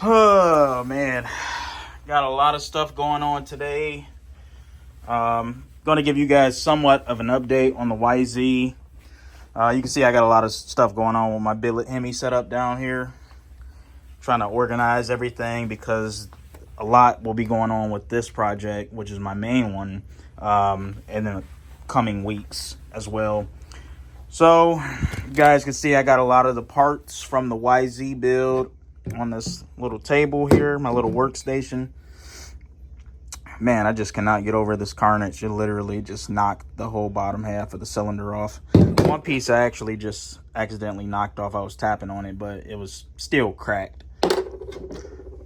Oh man, got a lot of stuff going on today. Going to give you guys somewhat of an update on the YZ. You can see I got a lot of stuff going on with my billet Hemi setup down here. Trying to organize everything because a lot will be going on with this project, which is my main one, in the coming weeks as well. So you guys can see I got a lot of the parts from the YZ build on this little table here, my little workstation. Man, I just cannot get over this carnage. It literally just knocked the whole bottom half of the cylinder off. One piece I actually just accidentally knocked off. I was tapping on it, but it was still cracked.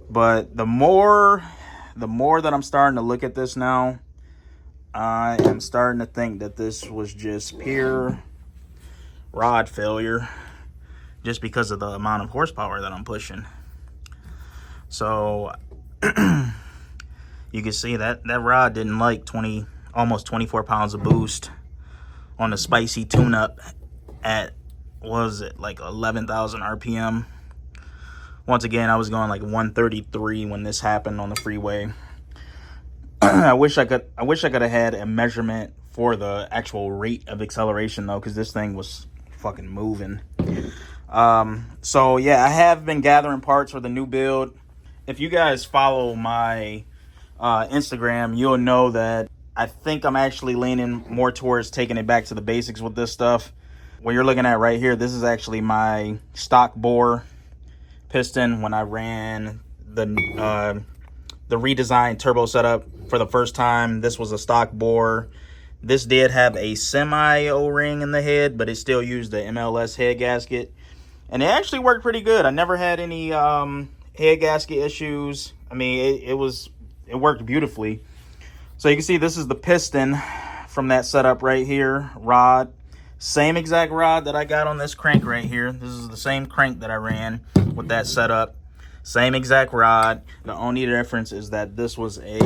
But the more that I'm starting to look at this now, I am starting to think that this was just pure rod failure, just because of the amount of horsepower that I'm pushing. So you can see that rod didn't like almost 24 pounds of boost on the spicy tune-up at, what was it, like 11,000 RPM. Once again, I was going like 133 when this happened on the freeway. I wish I could have had a measurement for the actual rate of acceleration though, because this thing was fucking moving. So yeah, I have been gathering parts for the new build. If you guys follow my Instagram, you'll know that I think I'm actually leaning more towards taking it back to the basics with this stuff. What you're looking at right here, this is actually my stock bore piston when I ran the redesigned turbo setup for the first time. This was a stock bore. This did have a semi O-ring in the head, but it still used the MLS head gasket, and it actually worked pretty good. I never had any head gasket issues. I mean, it worked beautifully. So you can see this is the piston from that setup right here, rod. Same exact rod that I got on this crank right here. This is the same crank that I ran with that setup. Same exact rod. The only difference is that this was a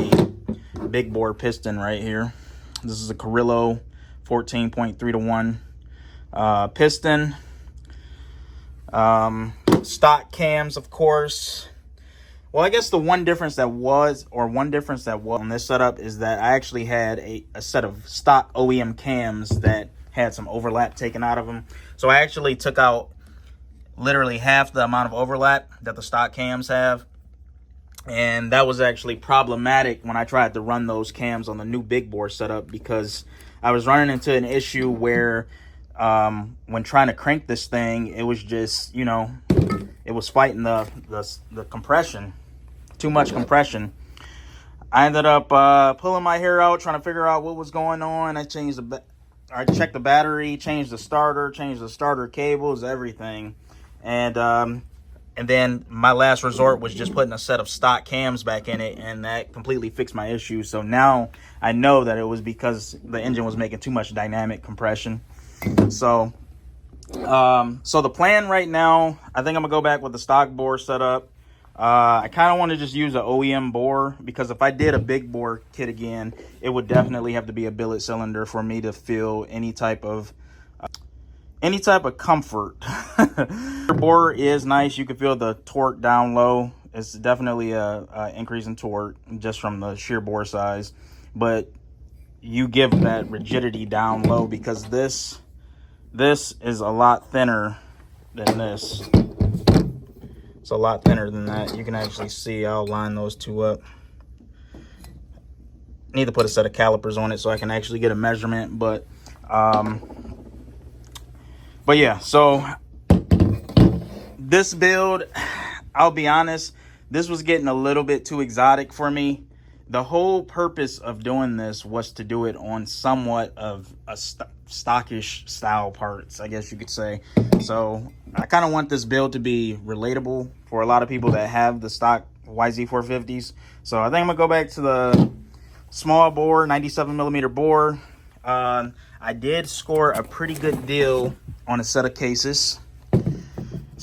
big bore piston right here. This is a Carrillo 14.3-to-1 piston. Stock cams, of course. Well, I guess the one difference that was on this setup is that I actually had a set of stock OEM cams that had some overlap taken out of them. So I actually took out literally half the amount of overlap that the stock cams have. And that was actually problematic when I tried to run those cams on the new big bore setup, because I was running into an issue where when trying to crank this thing, it was just, you know, it was fighting the compression. Too much compression. I ended up pulling my hair out, trying to figure out what was going on. I checked the battery, changed the starter cables, everything. And then my last resort was just putting a set of stock cams back in it, and that completely fixed my issue. So now I know that it was because the engine was making too much dynamic compression. So the plan right now, I think I'm gonna go back with the stock bore setup. I kind of want to just use an OEM bore, because if I did a big bore kit again, it would definitely have to be a billet cylinder for me to feel any type of comfort. The bore is nice. You can feel the torque down low. It's definitely a increase in torque just from the sheer bore size, but you give that rigidity down low, because this is a lot thinner than this. It's a lot thinner than that. You can actually see, I'll line those two up. Need to put a set of calipers on it so I can actually get a measurement, but yeah, so this build, I'll be honest, this was getting a little bit too exotic for me. The whole purpose of doing this was to do it on somewhat of a stockish style parts, I guess you could say. So I kind of want this build to be relatable for a lot of people that have the stock YZ450s. So I think I'm gonna go back to the small bore, 97 millimeter bore. I did score a pretty good deal on a set of cases.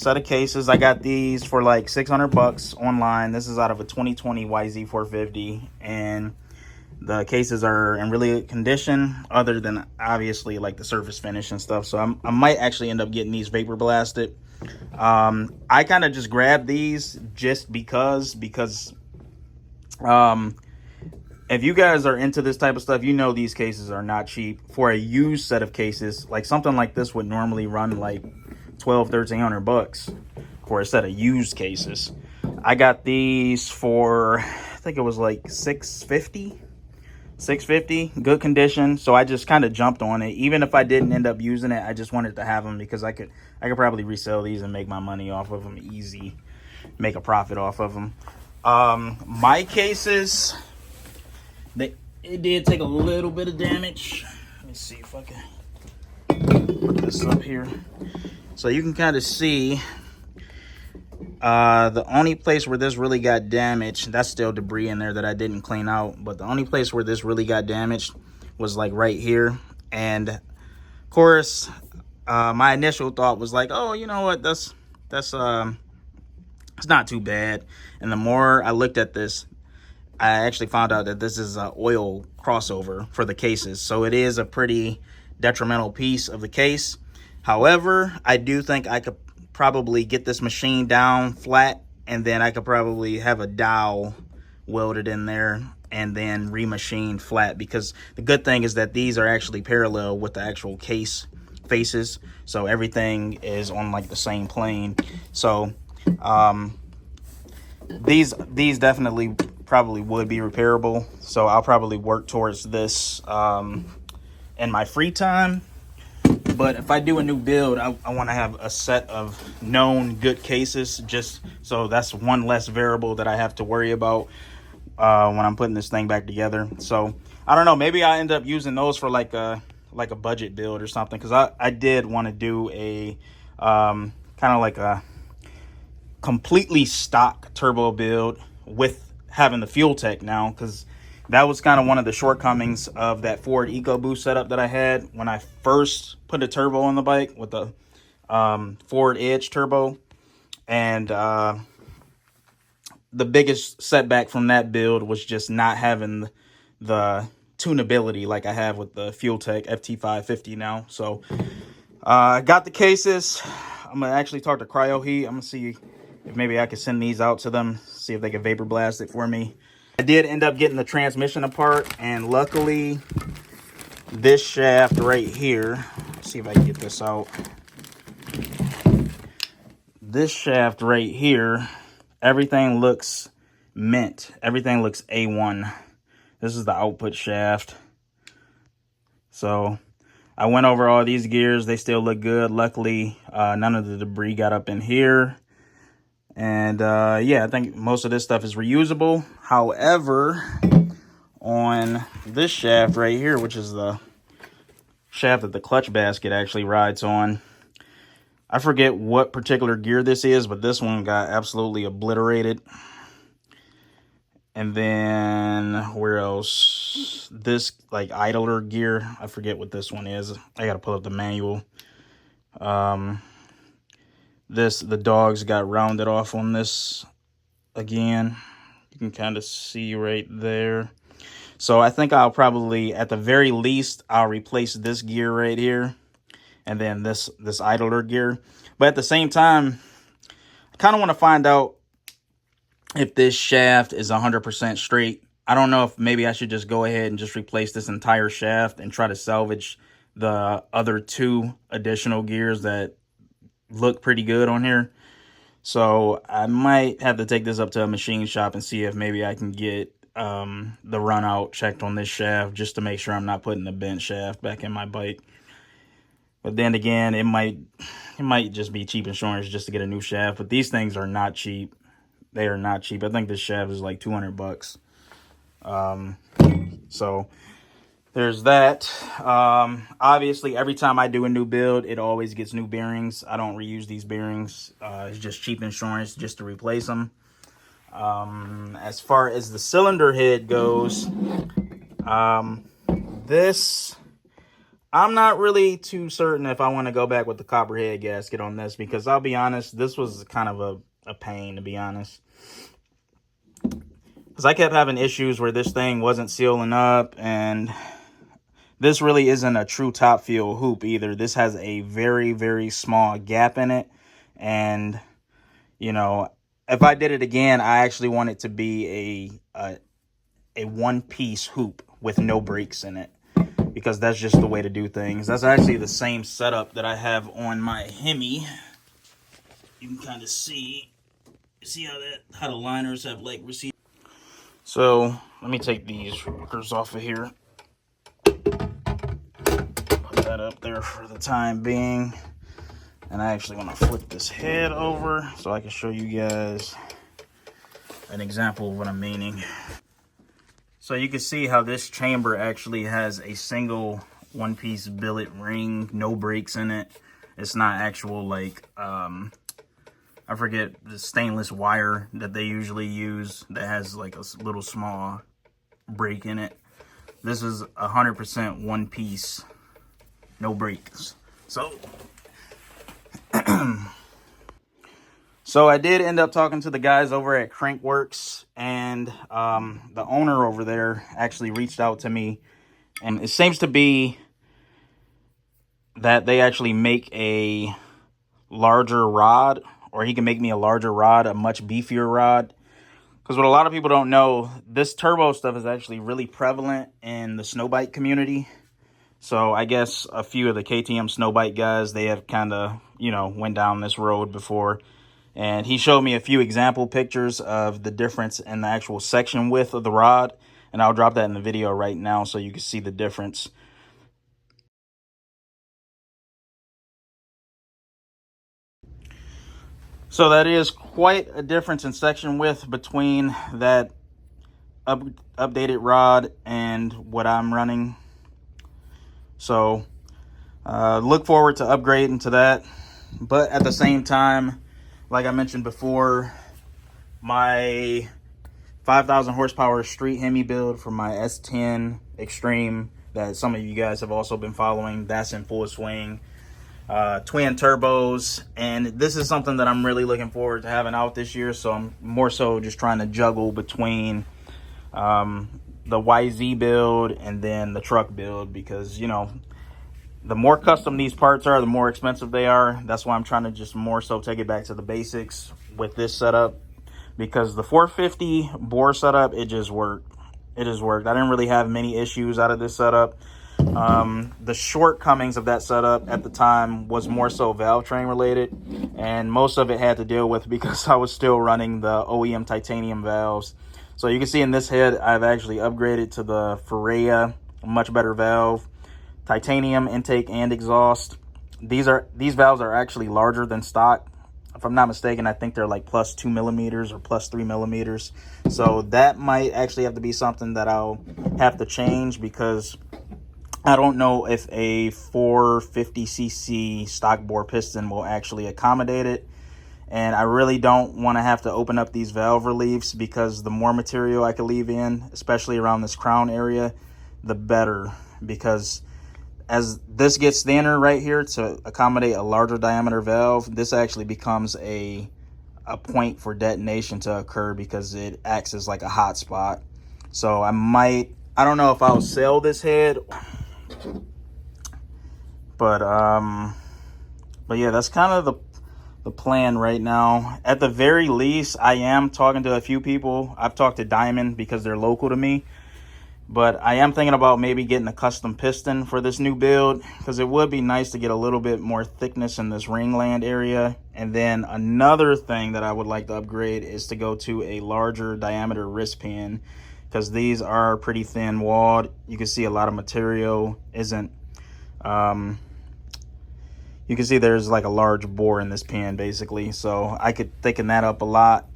I got these for like $600 online. This is out of a 2020 YZ450, and the cases are in really good condition, other than obviously like the surface finish and stuff. So I might actually end up getting these vapor blasted. I kind of just grabbed these just because if you guys are into this type of stuff, you know these cases are not cheap. For a used set of cases, like something like this would normally run like 1,200-1,300 bucks for a set of used cases. I got these for, I think it was like 650, good condition. So I just kind of jumped on it. Even if I didn't end up using it, I just wanted to have them because I could probably resell these and make my money off of them easy, make a profit off of them. My cases, it did take a little bit of damage. Let me see if I can put this up here. So you can kind of see the only place where this really got damaged, that's still debris in there that I didn't clean out, but the only place where this really got damaged was like right here. And of course, my initial thought was like, oh, you know what, that's it's not too bad. And the more I looked at this, I actually found out that this is an oil crossover for the cases. So it is a pretty detrimental piece of the case. However, I do think I could probably get this machine down flat, and then I could probably have a dowel welded in there and then remachined flat, because the good thing is that these are actually parallel with the actual case faces. So everything is on like the same plane. So these definitely probably would be repairable, so I'll probably work towards this in my free time. But if I do a new build, I want to have a set of known good cases, just so that's one less variable that I have to worry about when I'm putting this thing back together. So I don't know, maybe I end up using those for like a budget build or something, because I did want to do a kind of like a completely stock turbo build with having the Fueltech now, because that was kind of one of the shortcomings of that Ford EcoBoost setup that I had when I first put a turbo on the bike with the Ford Edge turbo. And the biggest setback from that build was just not having the tunability like I have with the Fueltech FT550 now. So I got the cases. I'm gonna actually talk to Cryo Heat. I'm gonna see if maybe I could send these out to them, see if they can vapor blast it for me. I did end up getting the transmission apart, and luckily this shaft right here, let's see if I can get this out. This shaft right here, everything looks mint. Everything looks A1. This is the output shaft. So I went over all these gears. They still look good. Luckily, none of the debris got up in here. And yeah, I think most of this stuff is reusable. However, on this shaft right here, which is the shaft that the clutch basket actually rides on, I forget what particular gear this is, but this one got absolutely obliterated. And then where else? This like idler gear, I forget what this one is. I gotta pull up the manual. The dogs got rounded off on this again. You can kind of see right there. So I think I'll probably, at the very least, I'll replace this gear right here, and then this idler gear. But at the same time, I kind of want to find out if this shaft is 100% straight. I don't know if maybe I should just go ahead and just replace this entire shaft and try to salvage the other two additional gears that look pretty good on here. So I might have to take this up to a machine shop and see if maybe I can get the run out checked on this shaft, just to make sure I'm not putting the bent shaft back in my bike. But then again, it might just be cheap insurance just to get a new shaft. But these things are not cheap. They are not cheap. I think this shaft is like 200 bucks. So there's that. Obviously, every time I do a new build, it always gets new bearings. I don't reuse these bearings. It's just cheap insurance just to replace them. As far as the cylinder head goes, this, I'm not really too certain if I want to go back with the copperhead gasket on this, because I'll be honest, this was kind of a pain, to be honest. Because I kept having issues where this thing wasn't sealing up, and this really isn't a true top fuel hoop either. This has a very, very small gap in it, And, you know, if I did it again, I actually want it to be a one-piece hoop with no brakes in it, because that's just the way to do things. That's actually the same setup that I have on my Hemi. You can kind of see how the liners have like received. So let me take these rockers off of here. Put that up there for the time being. And I actually want to flip this head over so I can show you guys an example of what I'm meaning. So you can see how this chamber actually has a single one-piece billet ring, no brakes in it. It's not actual, like, I forget the stainless wire that they usually use that has like a little small brake in it. This is 100% one piece, no brakes. So, so I did end up talking to the guys over at Crankworks, and the owner over there actually reached out to me, and it seems to be that they actually make a larger rod, or he can make me a larger rod, a much beefier rod. Because what a lot of people don't know, this turbo stuff is actually really prevalent in the snow bike community. So I guess a few of the KTM snow bike guys, they have kind of, you know, went down this road before. And he showed me a few example pictures of the difference in the actual section width of the rod. And I'll drop that in the video right now so you can see the difference. So that is quite a difference in section width between that updated rod and what I'm running. So look forward to upgrading to that. But at the same time, like I mentioned before, my 5,000 horsepower street Hemi build for my S10 Extreme that some of you guys have also been following, that's in full swing. Twin turbos, and this is something that I'm really looking forward to having out this year. So I'm more so just trying to juggle between the YZ build and then the truck build, because, you know, the more custom these parts are, the more expensive they are. That's why I'm trying to just more so take it back to the basics with this setup, because the 450 bore setup, it just worked. It just worked. I didn't really have many issues out of this setup. The shortcomings of that setup at the time was more so valve train related, and most of it had to deal with because I was still running the OEM titanium valves. So you can see in this head, I've actually upgraded to the Ferreira, much better valve, titanium intake and exhaust. These valves are actually larger than stock. If I'm not mistaken, I think they're like plus 2 millimeters or plus 3 millimeters. So that might actually have to be something that I'll have to change, because I don't know if a 450cc stock bore piston will actually accommodate it. And I really don't want to have to open up these valve reliefs, because the more material I can leave in, especially around this crown area, the better. Because as this gets thinner right here to accommodate a larger diameter valve, this actually becomes a point for detonation to occur, because it acts as like a hot spot. So I don't know if I'll sell this head, but yeah, that's kind of the plan right now. At the very least, I am talking to a few people. I've talked to Diamond because they're local to me, but I am thinking about maybe getting a custom piston for this new build, because it would be nice to get a little bit more thickness in this ringland area. And then another thing that I would like to upgrade is to go to a larger diameter wrist pin, because these are pretty thin walled. You can see a lot of material isn't, you can see there's like a large bore in this pin basically. So I could thicken that up a lot.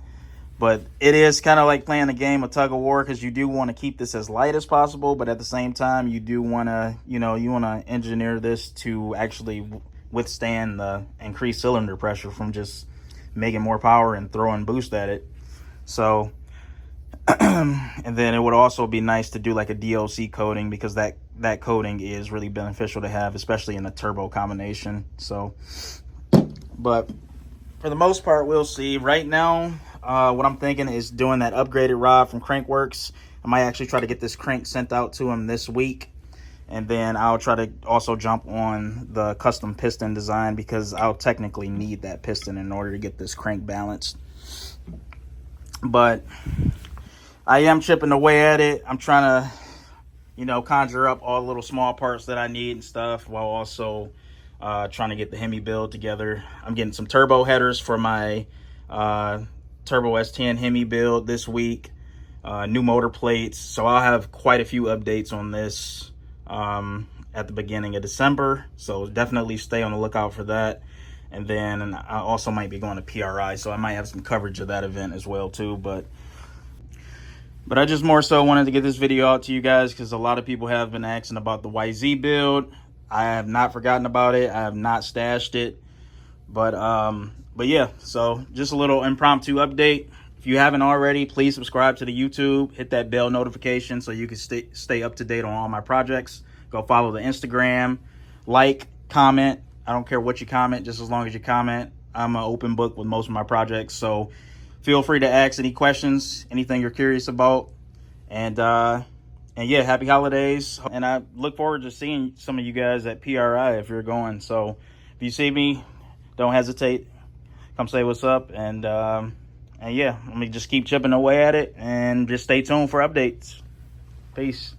But it is kind of like playing a game of tug of war, because you do want to keep this as light as possible, but at the same time, you do want to, you know, you want to engineer this to actually withstand the increased cylinder pressure from just making more power and throwing boost at it. So, and then it would also be nice to do like a DLC coating, because that coating is really beneficial to have, especially in a turbo combination. So, but for the most part, we'll see. Right now, what I'm thinking is doing that upgraded rod from Crankworks. I might actually try to get this crank sent out to him this week, And then I'll try to also jump on the custom piston design, because I'll technically need that piston in order to get this crank balanced. But I am chipping away at it. I'm trying to, you know, conjure up all the little small parts that I need and stuff, while also trying to get the Hemi build together. I'm getting some turbo headers for my Turbo S10 Hemi build this week. New motor plates. So I'll have quite a few updates on this at the beginning of December. So definitely stay on the lookout for that. And then I also might be going to PRI, so I might have some coverage of that event as well too. But I just more so wanted to get this video out to you guys, because a lot of people have been asking about the YZ build. I have not forgotten about it. I have not stashed it. But yeah, so just a little impromptu update. If you haven't already, please subscribe to the YouTube. Hit that bell notification so you can stay up to date on all my projects. Go follow the Instagram. Like, comment. I don't care what you comment, just as long as you comment. I'm an open book with most of my projects, so feel free to ask any questions, anything you're curious about. And yeah, happy holidays. And I look forward to seeing some of you guys at PRI if you're going. So if you see me, don't hesitate. Come say what's up. And yeah, let me just keep chipping away at it, and just stay tuned for updates. Peace.